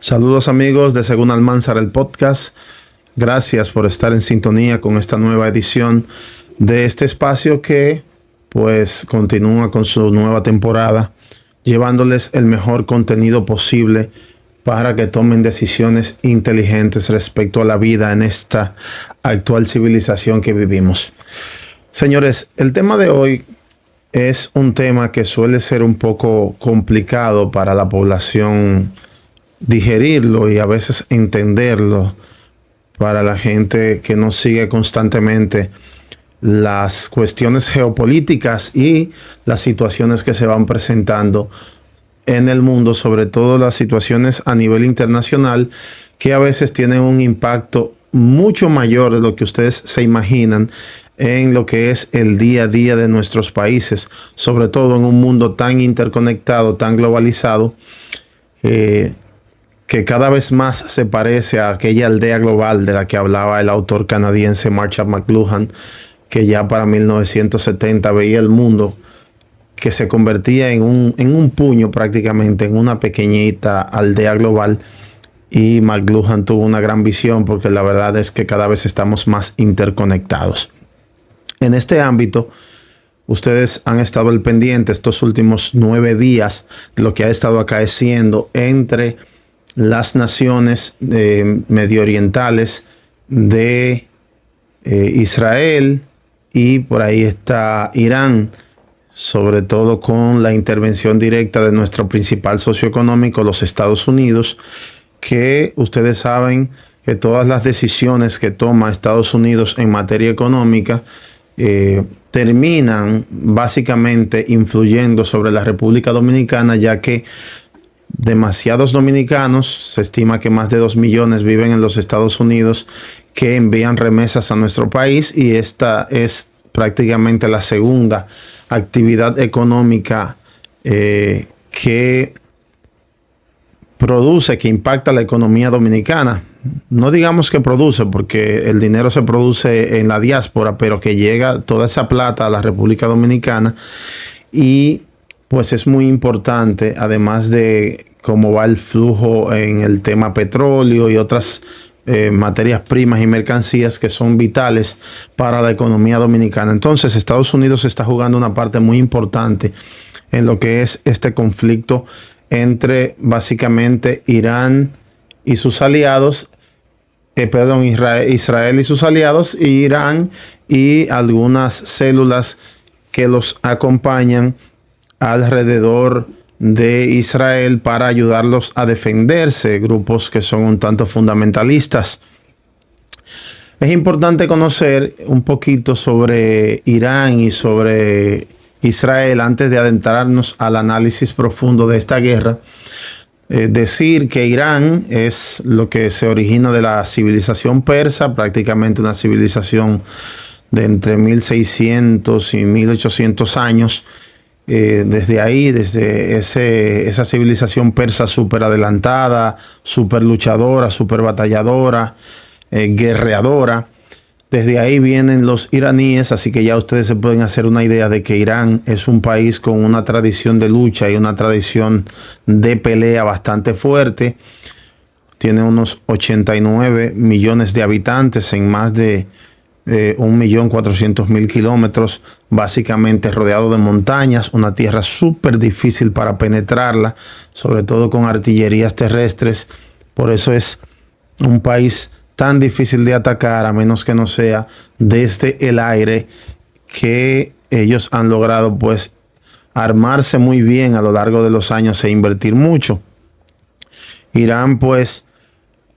Saludos amigos de Según Almanzar el podcast. Gracias por estar en sintonía con esta nueva edición de este espacio que pues continúa con su nueva temporada, llevándoles el mejor contenido posible para que tomen decisiones inteligentes respecto a la vida en esta actual civilización que vivimos. Señores, el tema de hoy es un tema que suele ser un poco complicado para la población digerirlo y a veces entenderlo, para la gente que no sigue constantemente las cuestiones geopolíticas y las situaciones que se van presentando en el mundo, sobre todo las situaciones a nivel internacional, que a veces tienen un impacto mucho mayor de lo que ustedes se imaginan en lo que es el día a día de nuestros países, sobre todo en un mundo tan interconectado, tan globalizado, que cada vez más se parece a aquella aldea global de la que hablaba el autor canadiense Marshall McLuhan, que ya para 1970 veía el mundo que se convertía en un puño prácticamente, en una pequeñita aldea global. Y McLuhan tuvo una gran visión porque la verdad es que cada vez estamos más interconectados. En este ámbito, ustedes han estado al pendiente estos últimos 9 días de lo que ha estado acaeciendo entre las naciones medio orientales de Israel, y por ahí está Irán, sobre todo con la intervención directa de nuestro principal socio económico, los Estados Unidos, que ustedes saben que todas las decisiones que toma Estados Unidos en materia económica terminan básicamente influyendo sobre la República Dominicana, ya que demasiados dominicanos, se estima que más de 2 millones viven en los Estados Unidos, que envían remesas a nuestro país, y esta es prácticamente la segunda actividad económica que produce, que impacta la economía dominicana. No digamos que produce, porque el dinero se produce en la diáspora, pero que llega toda esa plata a la República Dominicana. Y pues es muy importante, además de cómo va el flujo en el tema petróleo y otras materias primas y mercancías que son vitales para la economía dominicana. Entonces, Estados Unidos está jugando una parte muy importante en lo que es este conflicto entre básicamente Irán y sus aliados, Israel y sus aliados, y Irán y algunas células que los acompañan alrededor de Israel para ayudarlos a defenderse, grupos que son un tanto fundamentalistas. Es importante conocer un poquito sobre Irán y sobre Israel antes de adentrarnos al análisis profundo de esta guerra. Decir que Irán es lo que se origina de la civilización persa, prácticamente una civilización de entre 1600 y 1800 años. Desde ahí, desde esa civilización persa súper adelantada, súper luchadora, súper batalladora, guerreadora, desde ahí vienen los iraníes, así que ya ustedes se pueden hacer una idea de que Irán es un país con una tradición de lucha y una tradición de pelea bastante fuerte. Tiene unos 89 millones de habitantes en más de 1.400.000 kilómetros, básicamente rodeado de montañas, una tierra súper difícil para penetrarla, sobre todo con artillerías terrestres. Por eso es un país tan difícil de atacar, a menos que no sea desde el aire, que ellos han logrado pues armarse muy bien a lo largo de los años e invertir mucho. Irán pues,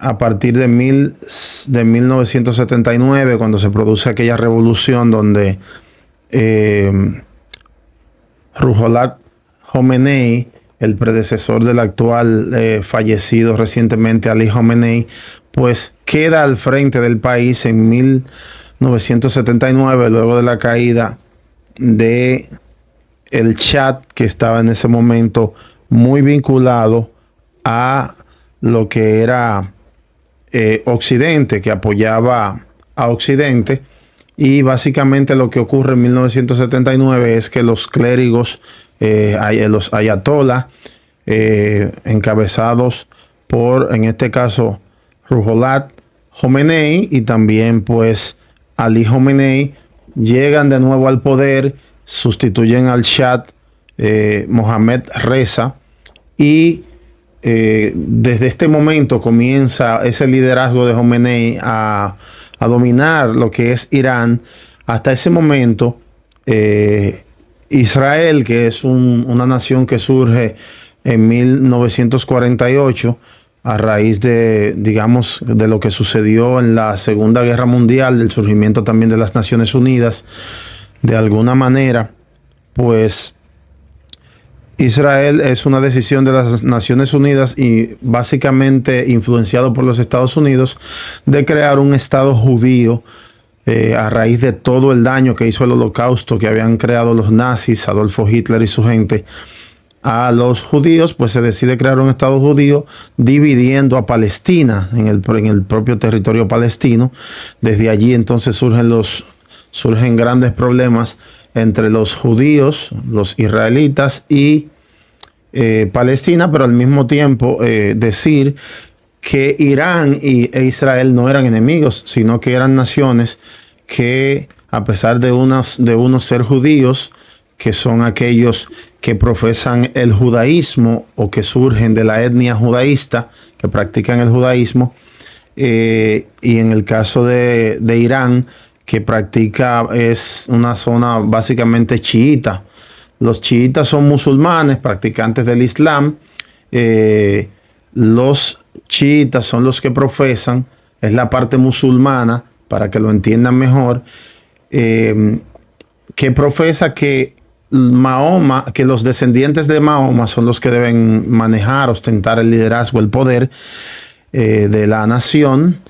a partir de 1979, cuando se produce aquella revolución donde Ruhollah Khomeini, el predecesor del actual fallecido recientemente Ali Khomeini, pues queda al frente del país en 1979, luego de la caída de el Shah, que estaba en ese momento muy vinculado a lo que era Occidente, que apoyaba a Occidente. Y básicamente lo que ocurre en 1979 es que los clérigos, los ayatollah, encabezados por, en este caso, Ruhollah Khomeini y también pues Ali Khomeini, llegan de nuevo al poder, sustituyen al Shah Mohammad Reza y desde este momento comienza ese liderazgo de Khomeini a dominar lo que es Irán. Hasta ese momento, Israel, que es una nación que surge en 1948 a raíz de, digamos, de lo que sucedió en la Segunda Guerra Mundial, del surgimiento también de las Naciones Unidas, de alguna manera, pues Israel es una decisión de las Naciones Unidas y básicamente influenciado por los Estados Unidos de crear un Estado judío a raíz de todo el daño que hizo el Holocausto que habían creado los nazis, Adolfo Hitler y su gente, a los judíos. Pues se decide crear un Estado judío dividiendo a Palestina en el propio territorio palestino. Desde allí entonces surgen grandes problemas entre los judíos, los israelitas y Palestina, pero al mismo tiempo decir que Irán e Israel no eran enemigos, sino que eran naciones que, a pesar de unos ser judíos, que son aquellos que profesan el judaísmo o que surgen de la etnia judaísta, que practican el judaísmo, y en el caso de Irán, que es una zona básicamente chiita. Los chiitas son musulmanes, practicantes del Islam. Los chiitas son los que profesan, es la parte musulmana, para que lo entiendan mejor, que profesa que Mahoma, que los descendientes de Mahoma son los que deben manejar, ostentar el liderazgo, el poder de la nación,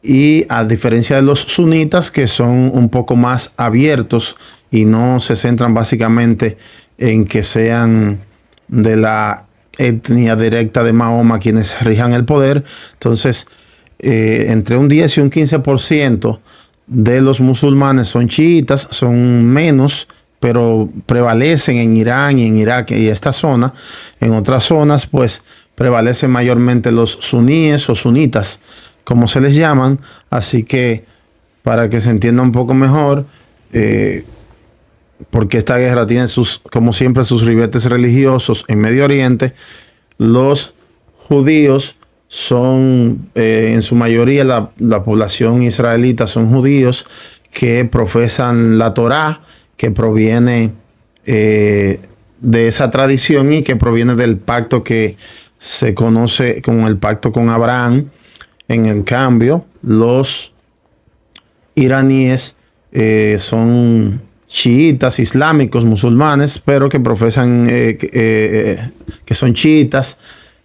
y a diferencia de los sunitas, que son un poco más abiertos y no se centran básicamente en que sean de la etnia directa de Mahoma quienes rijan el poder. Entonces, entre un 10 y un 15% de los musulmanes son chiitas, son menos, pero prevalecen en Irán y en Irak y esta zona. En otras zonas, pues, prevalecen mayormente los suníes o sunitas, como se les llaman. Así que, para que se entienda un poco mejor, porque esta guerra tiene como siempre, sus ribetes religiosos en Medio Oriente. Los judíos son, en su mayoría, la población israelita son judíos que profesan la Torá, que proviene de esa tradición y que proviene del pacto que se conoce como el pacto con Abraham. En el cambio, los iraníes son chiitas islámicos, musulmanes, pero que profesan que son chiitas.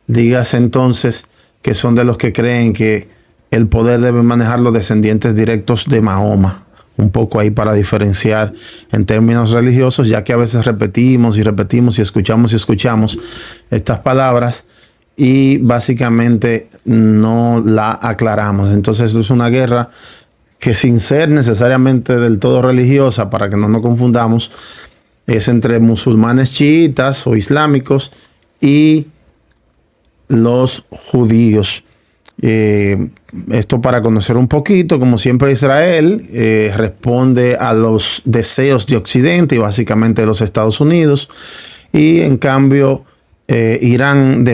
Dígase entonces que son de los que creen que el poder debe manejar los descendientes directos de Mahoma. Un poco ahí para diferenciar en términos religiosos, ya que a veces repetimos y repetimos y escuchamos estas palabras y básicamente no la aclaramos. Entonces es una guerra que, sin ser necesariamente del todo religiosa, para que no nos confundamos, es entre musulmanes chiitas o islámicos y los judíos. Esto para conocer un poquito. Como siempre, Israel responde a los deseos de Occidente y básicamente de los Estados Unidos, y en cambio Irán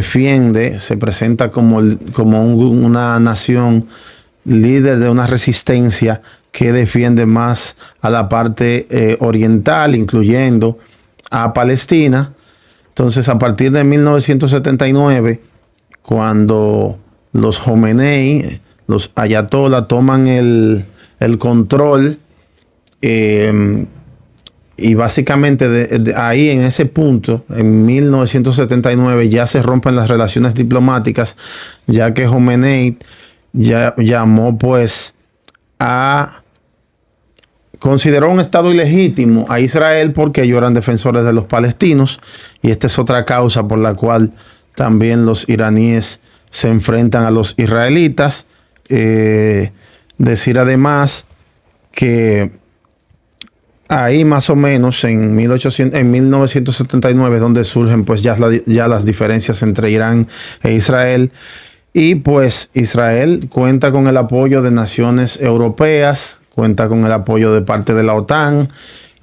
se presenta como una nación líder de una resistencia que defiende más a la parte oriental, incluyendo a Palestina. Entonces, a partir de 1979, cuando los Khomeini, los ayatollah, toman el control, y básicamente ahí, en ese punto, en 1979, ya se rompen las relaciones diplomáticas, ya que Khomeini ya llamó pues consideró un estado ilegítimo a Israel, porque ellos eran defensores de los palestinos, y esta es otra causa por la cual también los iraníes se enfrentan a los israelitas. Decir además que ahí más o menos en 1979 donde surgen pues ya las diferencias entre Irán e Israel. Y pues Israel cuenta con el apoyo de naciones europeas, cuenta con el apoyo de parte de la OTAN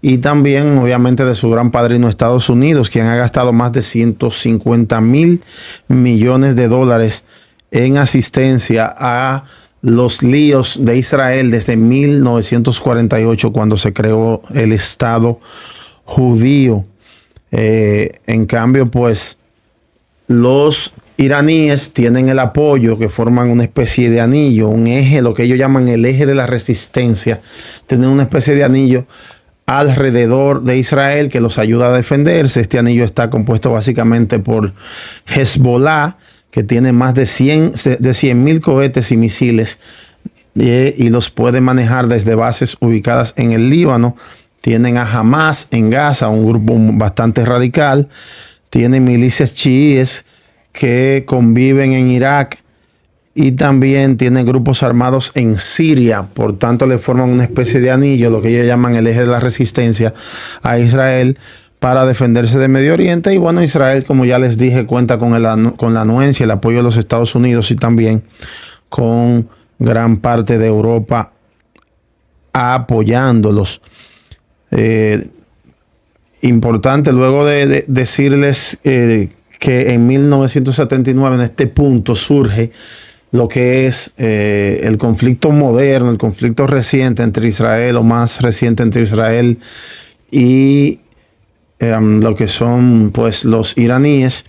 y también obviamente de su gran padrino Estados Unidos, quien ha gastado más de 150.000 millones de dólares en asistencia a los líos de Israel desde 1948, cuando se creó el Estado judío. En cambio, pues los iraníes tienen el apoyo, que forman una especie de anillo, un eje, lo que ellos llaman el eje de la resistencia. Tienen una especie de anillo alrededor de Israel que los ayuda a defenderse. Este anillo está compuesto básicamente por Hezbollah, que tiene más de 100.000 cohetes y misiles y los puede manejar desde bases ubicadas en el Líbano. Tienen a Hamas en Gaza, un grupo bastante radical. Tienen milicias chiíes que conviven en Irak y también tienen grupos armados en Siria. Por tanto, le forman una especie de anillo, lo que ellos llaman el eje de la resistencia a Israel, para defenderse de Medio Oriente. Y bueno, Israel, como ya les dije, cuenta con la anuencia, el apoyo de los Estados Unidos y también con gran parte de Europa apoyándolos. Importante luego de decirles que en 1979 en este punto surge lo que es el conflicto moderno, el conflicto reciente entre Israel, o más reciente entre Israel y lo que son pues los iraníes.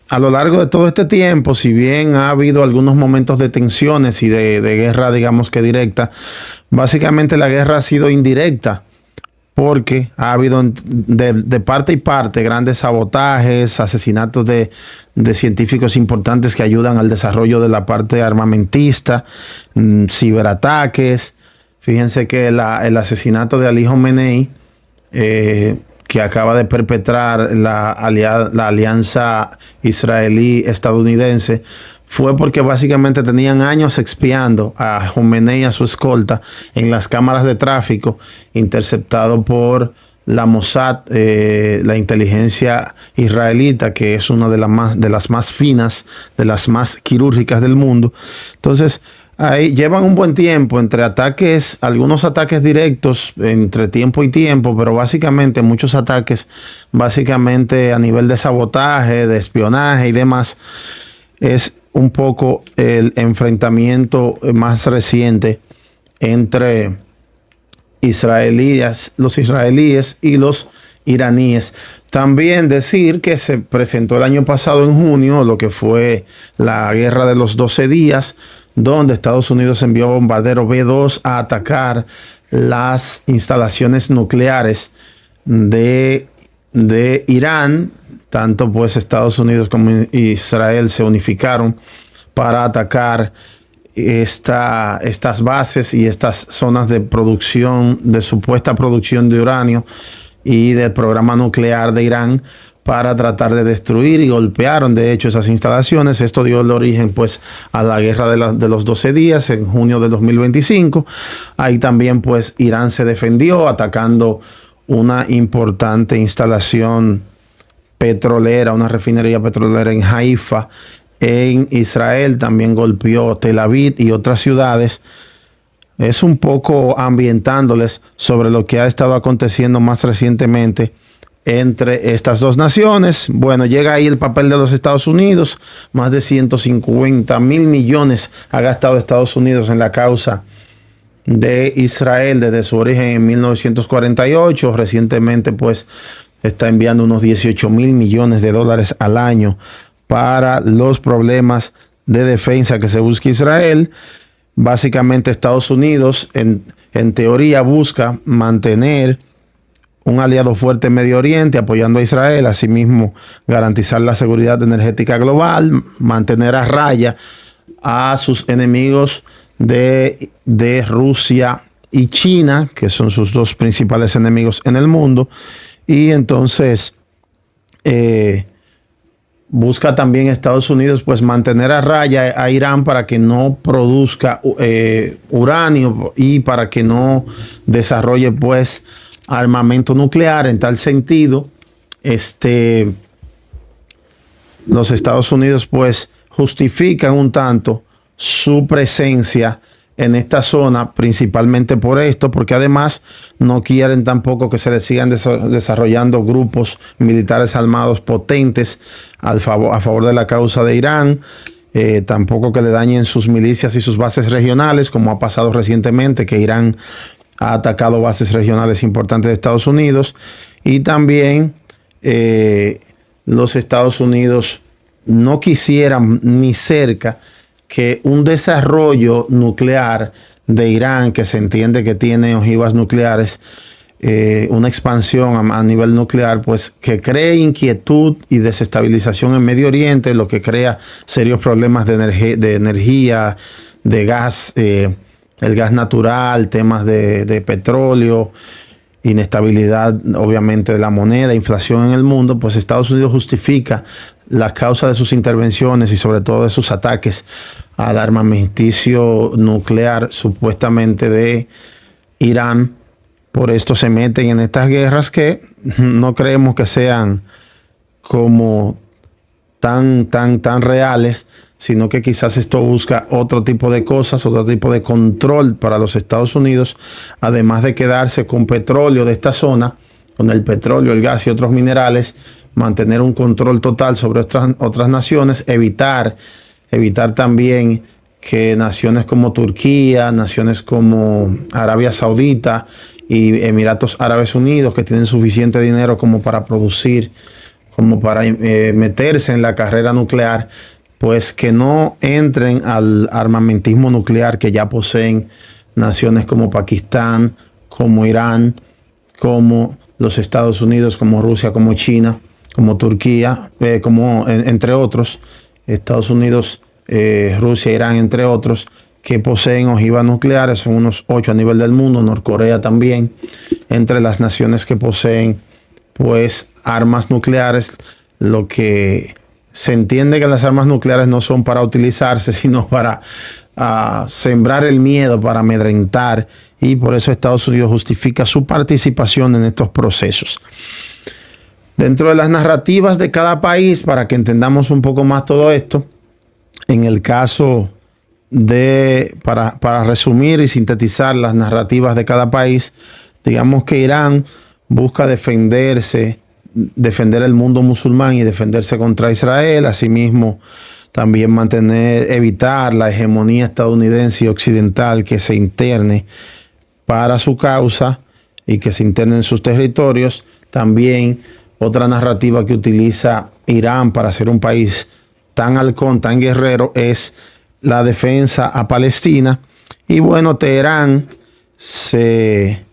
A lo largo de todo este tiempo, si bien ha habido algunos momentos de tensiones y de guerra, digamos que directa, básicamente la guerra ha sido indirecta, porque ha habido de parte y parte grandes sabotajes, asesinatos de científicos importantes que ayudan al desarrollo de la parte armamentista, ciberataques. Fíjense que el asesinato de Ali Khamenei, que acaba de perpetrar la alianza israelí-estadounidense, fue porque básicamente tenían años expiando a Khamenei y a su escolta en las cámaras de tráfico, interceptado por la Mossad, la inteligencia israelita, que es una de las más finas, de las más quirúrgicas del mundo. Entonces, ahí llevan un buen tiempo entre ataques, algunos ataques directos entre tiempo y tiempo, pero básicamente muchos ataques, básicamente a nivel de sabotaje, de espionaje y demás. Es un poco el enfrentamiento más reciente entre los israelíes y los iraníes. También decir que se presentó el año pasado en junio lo que fue la guerra de los 12 días, donde Estados Unidos envió bombarderos B-2 a atacar las instalaciones nucleares de Irán. Tanto pues Estados Unidos como Israel se unificaron para atacar estas bases y estas zonas de producción, de supuesta producción de uranio y del programa nuclear de Irán, para tratar de destruir, y golpearon de hecho esas instalaciones. Esto dio el origen pues a la guerra de los 12 días en junio de 2025. Ahí también pues Irán se defendió atacando una importante instalación petrolera, una refinería petrolera en Haifa, en Israel. También golpeó Tel Aviv y otras ciudades. Es un poco ambientándoles sobre lo que ha estado aconteciendo más recientemente entre estas dos naciones. Bueno, llega ahí el papel de los Estados Unidos. Más de 150.000 millones ha gastado Estados Unidos en la causa de Israel desde su origen en 1948. Recientemente pues está enviando unos 18.000 millones de dólares al año para los problemas de defensa que se busca Israel. Básicamente Estados Unidos en teoría busca mantener un aliado fuerte en Medio Oriente, apoyando a Israel, asimismo garantizar la seguridad energética global, mantener a raya a sus enemigos de Rusia y China, que son sus dos principales enemigos en el mundo. Y entonces busca también Estados Unidos pues mantener a raya a Irán para que no produzca uranio y para que no desarrolle pues armamento nuclear. En tal sentido, los Estados Unidos pues justifican un tanto su presencia en esta zona, principalmente por esto, porque además no quieren tampoco que se les sigan desarrollando grupos militares armados potentes a favor de la causa de Irán. Tampoco que le dañen sus milicias y sus bases regionales, como ha pasado recientemente, que Irán ha atacado bases regionales importantes de Estados Unidos. Y también los Estados Unidos no quisieran ni cerca que un desarrollo nuclear de Irán, que se entiende que tiene ojivas nucleares, una expansión a nivel nuclear, pues que cree inquietud y desestabilización en Medio Oriente, lo que crea serios problemas de energía, de gas, el gas natural, temas de petróleo, inestabilidad obviamente de la moneda, inflación en el mundo. Pues Estados Unidos justifica la causa de sus intervenciones y sobre todo de sus ataques al armamenticio nuclear supuestamente de Irán. Por esto se meten en estas guerras que no creemos que sean como tan reales, sino que quizás esto busca otro tipo de cosas, otro tipo de control para los Estados Unidos, además de quedarse con petróleo de esta zona, con el petróleo, el gas y otros minerales, mantener un control total sobre otras naciones, evitar también que naciones como Turquía, naciones como Arabia Saudita y Emiratos Árabes Unidos, que tienen suficiente dinero como para producir, como para meterse en la carrera nuclear, pues que no entren al armamentismo nuclear que ya poseen naciones como Pakistán, como Irán, como los Estados Unidos, como Rusia, como China, como Turquía, entre otros, Estados Unidos, Rusia, Irán, entre otros, que poseen ojivas nucleares. Son unos 8 a nivel del mundo. Norcorea también, entre las naciones que poseen pues armas nucleares. Lo que se entiende que las armas nucleares no son para utilizarse, sino para sembrar el miedo, para amedrentar, y por eso Estados Unidos justifica su participación en estos procesos. Dentro de las narrativas de cada país, para que entendamos un poco más todo esto, en el caso para resumir y sintetizar las narrativas de cada país, digamos que Irán busca defender el mundo musulmán y defenderse contra Israel. Asimismo, también evitar la hegemonía estadounidense y occidental que se interne para su causa y que se interne en sus territorios. También otra narrativa que utiliza Irán para ser un país tan halcón, tan guerrero, es la defensa a Palestina. Y bueno, Teherán se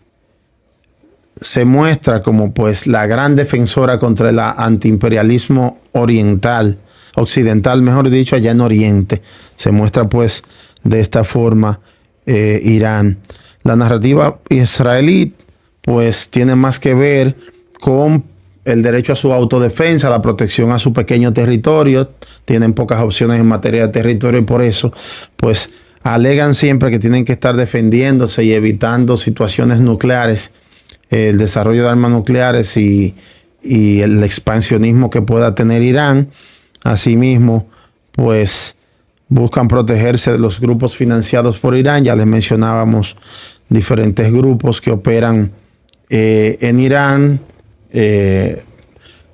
muestra como pues la gran defensora contra el antiimperialismo occidental, mejor dicho, allá en Oriente. Se muestra pues de esta forma Irán. La narrativa israelí pues tiene más que ver con el derecho a su autodefensa, la protección a su pequeño territorio. Tienen pocas opciones en materia de territorio y por eso pues alegan siempre que tienen que estar defendiéndose y evitando situaciones nucleares, el desarrollo de armas nucleares y el expansionismo que pueda tener Irán. Asimismo, pues buscan protegerse de los grupos financiados por Irán. Ya les mencionábamos diferentes grupos que operan en Irán.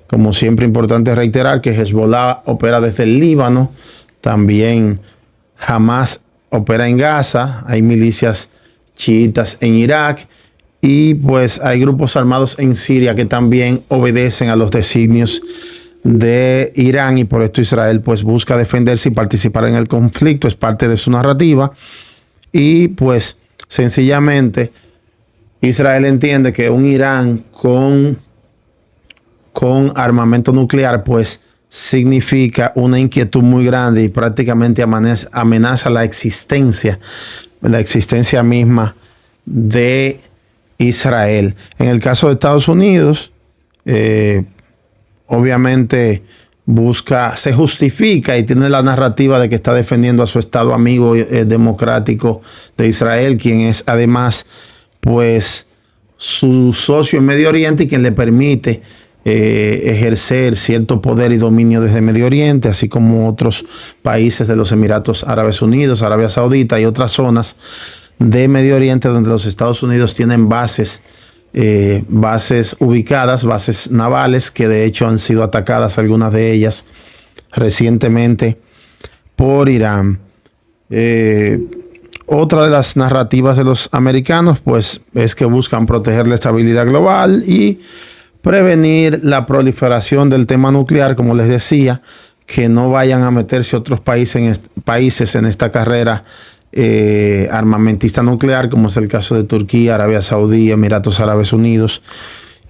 Como siempre, importante reiterar que Hezbollah opera desde el Líbano. También Hamas opera en Gaza. Hay milicias chiitas en Irak. Y pues hay grupos armados en Siria que también obedecen a los designios de Irán, y por esto Israel pues busca defenderse y participar en el conflicto. Es parte de su narrativa. Y pues sencillamente Israel entiende que un Irán con armamento nuclear pues significa una inquietud muy grande y prácticamente amenaza la existencia misma de Israel. En el caso de Estados Unidos, obviamente se justifica y tiene la narrativa de que está defendiendo a su Estado amigo democrático de Israel, quien es además pues su socio en Medio Oriente y quien le permite ejercer cierto poder y dominio desde Medio Oriente, así como otros países de los Emiratos Árabes Unidos, Arabia Saudita y otras zonas de Medio Oriente donde los Estados Unidos tienen bases ubicadas, bases navales, que de hecho han sido atacadas, algunas de ellas recientemente, por Irán. Otra de las narrativas de los americanos pues es que buscan proteger la estabilidad global y prevenir la proliferación del tema nuclear, como les decía, que no vayan a meterse otros países en esta carrera armamentista nuclear, como es el caso de Turquía, Arabia Saudí, Emiratos Árabes Unidos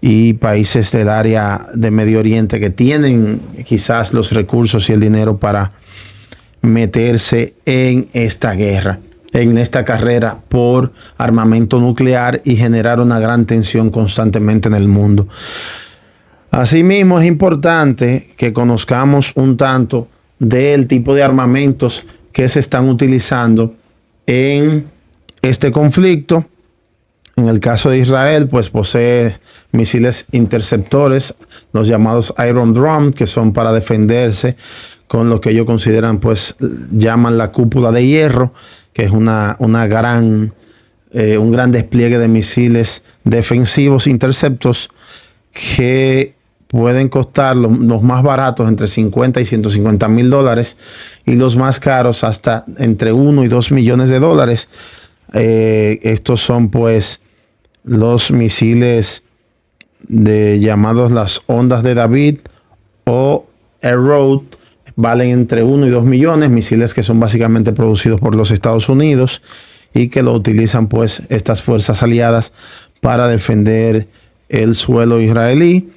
y países del área de Medio Oriente que tienen quizás los recursos y el dinero para meterse en esta guerra, en esta carrera por armamento nuclear y generar una gran tensión constantemente en el mundo. Asimismo, es importante que conozcamos un tanto del tipo de armamentos que se están utilizando en este conflicto. En el caso de Israel, pues posee misiles interceptores, los llamados Iron Dome, que son para defenderse con lo que ellos consideran, pues llaman la cúpula de hierro, que es un gran despliegue de misiles defensivos interceptos que pueden costar los más baratos entre 50 y 150 mil dólares y los más caros hasta entre 1 y 2 millones de dólares. Estos son pues los misiles llamados las ondas de David o Arrow, valen entre 1 y 2 millones, misiles que son básicamente producidos por los Estados Unidos y que lo utilizan pues estas fuerzas aliadas para defender el suelo israelí.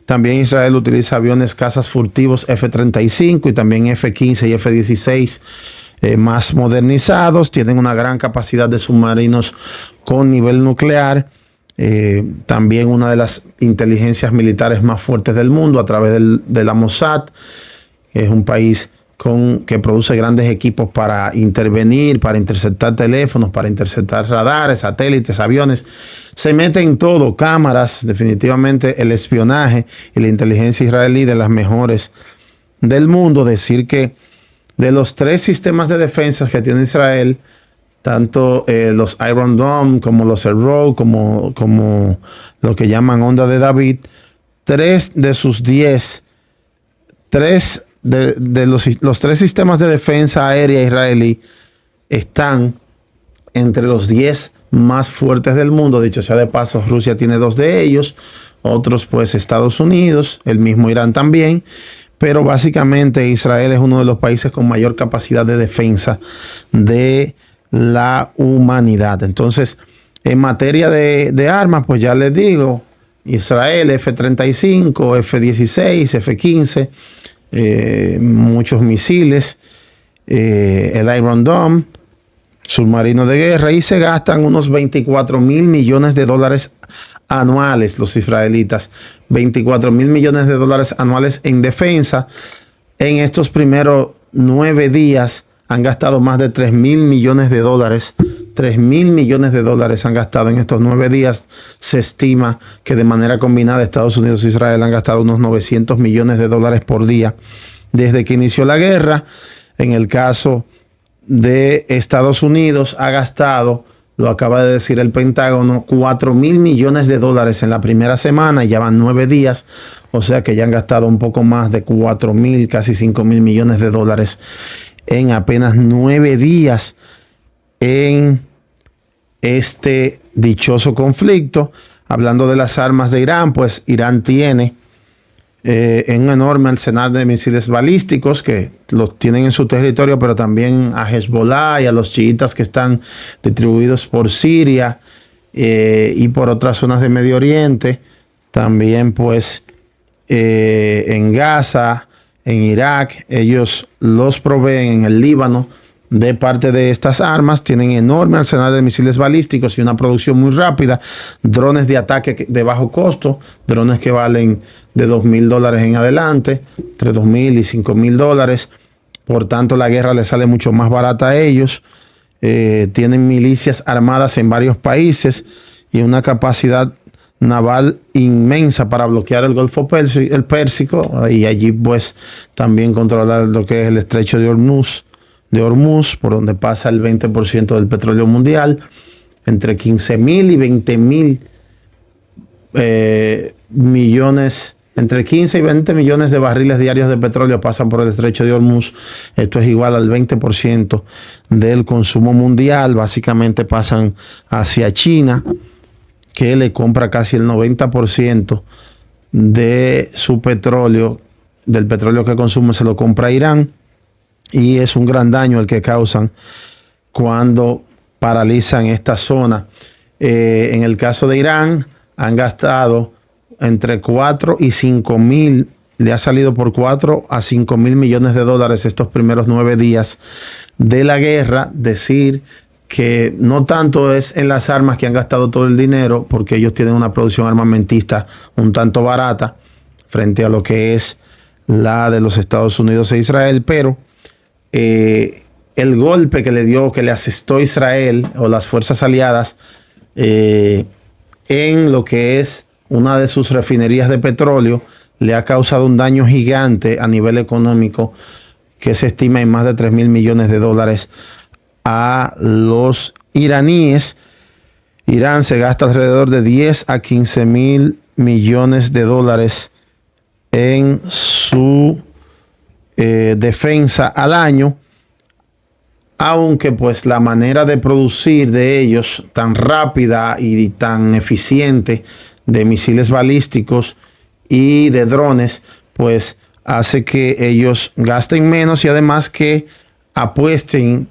También Israel utiliza aviones cazas furtivos F-35 y también F-15 y F-16 más modernizados. Tienen una gran capacidad de submarinos con nivel nuclear. También una de las inteligencias militares más fuertes del mundo a través de la Mossad. Es un país que produce grandes equipos para intervenir, para interceptar teléfonos, para interceptar radares, satélites, aviones. Se mete en todo, cámaras. Definitivamente el espionaje y la inteligencia israelí de las mejores del mundo. Decir que de los 3 sistemas de defensas que tiene Israel, tanto los Iron Dome como los Arrow, como lo que llaman onda de David, 3 de sus 10, los 3 sistemas de defensa aérea israelí están entre los 10 más fuertes del mundo. Dicho sea de paso, Rusia tiene 2 de ellos, otros pues Estados Unidos, el mismo Irán también, pero básicamente Israel es uno de los países con mayor capacidad de defensa de la humanidad. Entonces, en materia de armas, pues ya les digo, Israel F-35, F-16, F-15, muchos misiles, el Iron Dome, submarino de guerra, y se gastan unos 24 mil millones de dólares anuales los israelitas, 24 mil millones de dólares anuales en defensa. En estos primeros 9 días han gastado más de 3 mil millones de dólares. 3 mil millones de dólares han gastado en estos 9 días. Se estima que de manera combinada Estados Unidos e Israel han gastado unos 900 millones de dólares por día desde que inició la guerra. En el caso de Estados Unidos ha gastado, lo acaba de decir el Pentágono, 4 mil millones de dólares en la primera semana y ya van 9 días. O sea que ya han gastado un poco más de 4 mil, casi 5 mil millones de dólares en apenas 9 días en este dichoso conflicto. Hablando de las armas de Irán, pues Irán tiene un enorme arsenal de misiles balísticos que los tienen en su territorio, pero también a Hezbollah y a los chiitas que están distribuidos por Siria y por otras zonas de Medio Oriente. También pues en Gaza, en Irak, ellos los proveen, en el Líbano, de parte de estas armas. Tienen enorme arsenal de misiles balísticos y una producción muy rápida. Drones de ataque de bajo costo, drones que valen de $2,000 en adelante, entre $2,000 y $5,000. Por tanto, la guerra les sale mucho más barata a ellos. Tienen milicias armadas en varios países y una capacidad naval inmensa para bloquear el Golfo Pérsico, y allí pues también controlar lo que es el estrecho de Hormuz, por donde pasa el 20% del petróleo mundial, entre 15.000 y 20.000 millones, entre 15 y 20 millones de barriles diarios de petróleo pasan por el estrecho de Hormuz. Esto es igual al 20% del consumo mundial. Básicamente pasan hacia China, que le compra casi el 90% de su petróleo, del petróleo que consume se lo compra a Irán, y es un gran daño el que causan cuando paralizan esta zona. En el caso de Irán, han gastado entre 4 y 5 mil, le ha salido por 4 a 5 mil millones de dólares estos primeros 9 días de la guerra. Decir que no tanto es en las armas que han gastado todo el dinero, porque ellos tienen una producción armamentista un tanto barata frente a lo que es la de los Estados Unidos e Israel, pero el golpe que le asestó Israel o las fuerzas aliadas en lo que es una de sus refinerías de petróleo le ha causado un daño gigante a nivel económico que se estima en más de 3 mil millones de dólares a los iraníes. Irán se gasta alrededor de 10 a 15 mil millones de dólares en su defensa al año, aunque pues la manera de producir de ellos tan rápida y tan eficiente de misiles balísticos y de drones, pues hace que ellos gasten menos y además que apuesten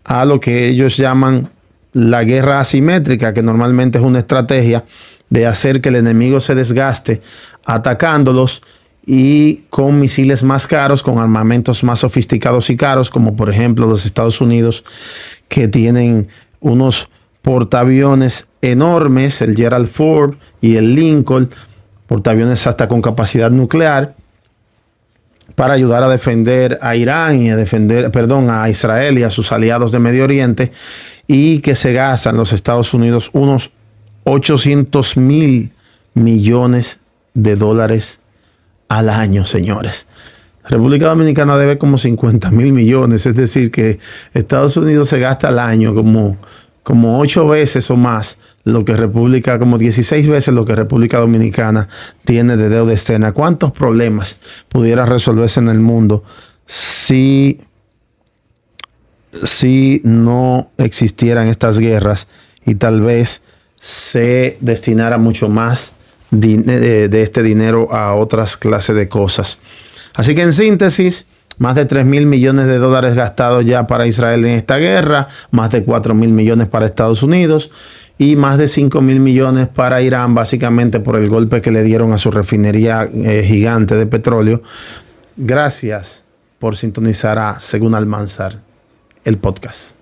a lo que ellos llaman la guerra asimétrica, que normalmente es una estrategia de hacer que el enemigo se desgaste atacándolos, y con misiles más caros, con armamentos más sofisticados y caros, como por ejemplo los Estados Unidos, que tienen unos portaaviones enormes, el Gerald Ford y el Lincoln, portaaviones hasta con capacidad nuclear, para ayudar a defender a Irán y a Israel y a sus aliados de Medio Oriente, y que se gastan los Estados Unidos unos 800 mil millones de dólares al año, señores. República Dominicana debe como 50 mil millones, es decir, que Estados Unidos se gasta al año como 8 veces o más como 16 veces lo que República Dominicana tiene de deuda externa. ¿Cuántos problemas pudiera resolverse en el mundo si no existieran estas guerras y tal vez se destinara mucho más de este dinero a otras clases de cosas? Así que en síntesis, más de 3 mil millones de dólares gastados ya para Israel en esta guerra, más de 4 mil millones para Estados Unidos y más de 5 mil millones para Irán, básicamente por el golpe que le dieron a su refinería gigante de petróleo. Gracias por sintonizar a Según Almanzar, el podcast.